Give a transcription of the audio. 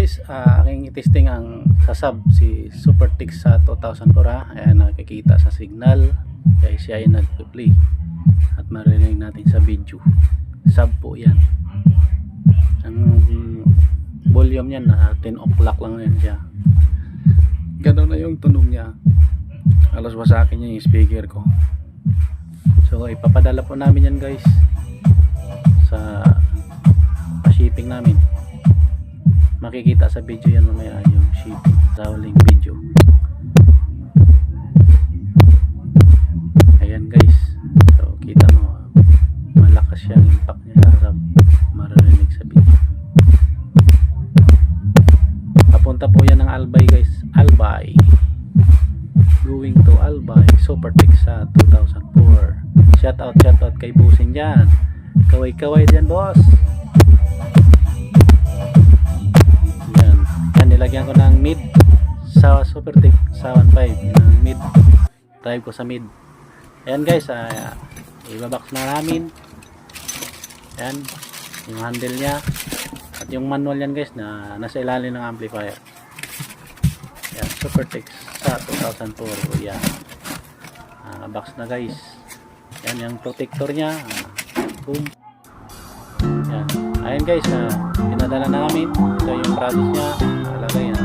guys, aking itesting ang sasab si Supertix sa 2004 ha. Ayan, nakikita sa signal kaya siya ay nagpe-play at maririnig natin sa video. Sub po yan. Ang volume niyan na 10 o'clock lang yan siya. Ganoon na yung tunog niya. Halos ba sa akin yung speaker ko. So ipapadala po namin yan guys sa pa-shipping namin. Makikita sa video yan mamaya yung shipping sa huling video. Ayan guys, so kita mo malakas yung impact niya sa maririnig sa video. Papunta po yan ng Albay guys, Albay, going to Albay Supertix sa 2004. Shout out kay Busing dyan, kaway dyan boss. Nilagyan ko ng mid sa Supertix sa 1.5 yung mid, drive ko sa mid. Ayan guys, ibabox na namin. Ayan yung handle nya at yung manual yan guys na nasa ilalim ng amplifier. Ayan, Supertix sa 2004. Ayan, box na guys. Ayan yung protector nya, boom. Ayan guys, pinadala na namin. Ito yung process nya. Lagay yan.